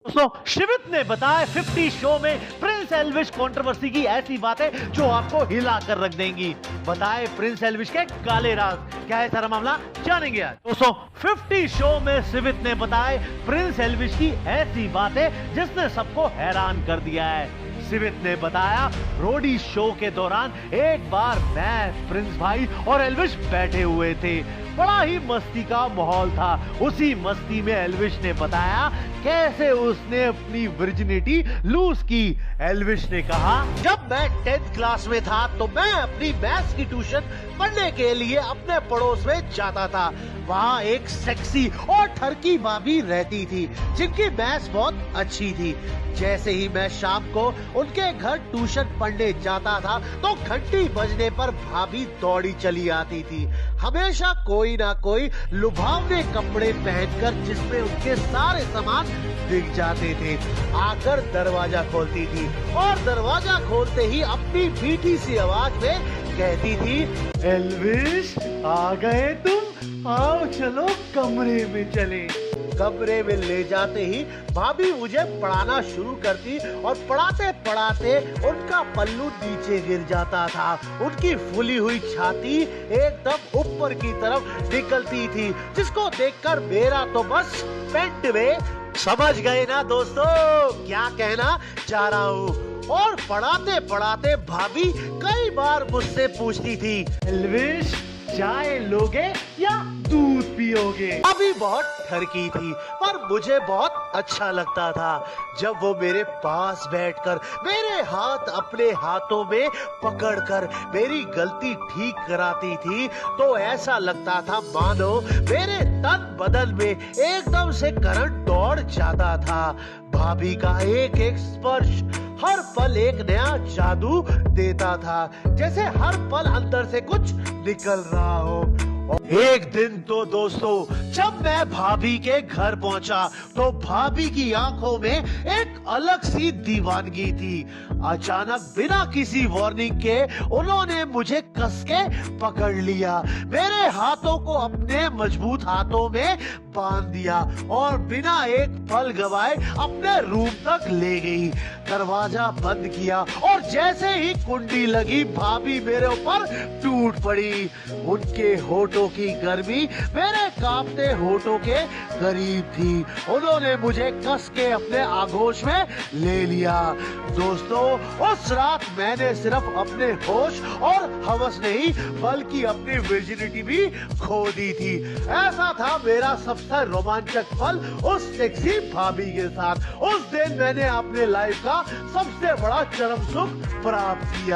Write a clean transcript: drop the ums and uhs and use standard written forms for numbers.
दोस्तों शिवित ने बताया 50 शो में प्रिंस एल्विश कंट्रोवर्सी की ऐसी बातें जो आपको हिला कर रख देंगी। बताए प्रिंस एल्विश के काले राज, क्या है सारा मामला जानेंगे आज। दोस्तों 50 शो में शिवित ने बताया प्रिंस एल्विश की ऐसी बातें जिसने सबको हैरान कर दिया है। शिवित ने बताया रोडी शो के दौरान एक बार मैं, प्रिंस भाई और एल्विश बैठे हुए थे, बड़ा ही मस्ती का माहौल था। उसी मस्ती में एल्विश ने बताया कैसे उसने अपनी वर्जिनिटी लूज की। एल्विश ने कहा, जब मैं 10th क्लास में था तो मैं अपनी मैथ्स की ट्यूशन पढ़ने के लिए अपने पड़ोस में जाता था। वहाँ एक सेक्सी और ठरकी भाभी रहती थी जिनकी मैथ्स बहुत अच्छी थी। जैसे ही मैं शाम को उनके घर ट्यूशन पढ़ने जाता था तो घंटी बजने पर भाभी दौड़ी चली आती थी, हमेशा कोई ना कोई लुभावने कपड़े पहनकर जिसमें उनके सारे सामान दिख जाते थे। आकर दरवाजा खोलती थी और दरवाजा खोलते ही अपनी मीठी सी आवाज में कहती थी, एल्विश आ गए तुम, आओ चलो कमरे में चले। कमरे में ले जाते ही भाभी मुझे पढ़ाना शुरू करती और पढ़ाते पढ़ाते उनका पल्लू नीचे गिर जाता था। उनकी फूली हुई छाती एकदम ऊपर की तरफ निकलती थी, जिसको देखकर मेरा तो बस पेट में, समझ गए ना दोस्तों क्या कहना चाह रहा हूँ। और पढ़ाते पढ़ाते भाभी कई बार मुझसे पूछती थी, एल्विश चाय लोगे या दूध पियोगे? अभी बहुत ठरकी थी पर मुझे बहुत अच्छा लगता था जब वो मेरे पास बैठकर मेरे हाथ अपने हाथों में पकड़कर मेरी गलती ठीक कराती थी। तो ऐसा लगता था मानो मेरे तन बदन में एकदम से करंट दौड़ जाता था। भाभी का एक एक स्पर्श हर पल एक नया जादू देता था, जैसे हर पल अंदर से कुछ निकल रहा हो। एक दिन तो दोस्तों जब मैं भाभी के घर पहुंचा तो भाभी की आंखों में एक अलग सी दीवानगी थी। अचानक बिना किसी वार्निंग के उन्होंने मुझे कस के पकड़ लिया, मेरे हाथों को अपने मजबूत हाथों में बांध दिया और बिना एक पल गवाए अपने रूम तक ले गई। दरवाजा बंद किया और जैसे ही कुंडी लगी भाभी मेरे ऊपर टूट पड़ी। उनके होठों की गर्मी मेरे कांपते होठों के करीब थी। उन्होंने मुझे कस के अपने आगोश में ले लिया। दोस्तों उस रात मैंने सिर्फ अपने होश और हवस नहीं बल्कि अपनी वर्जिनिटी भी खो दी थी। ऐसा था मेरा सबसे रोमांचक पल उस सेक्सी भाभी के साथ। उस दिन मैंने अपने लाइफ का सबसे बड़ा चरम सुख प्राप्त किया।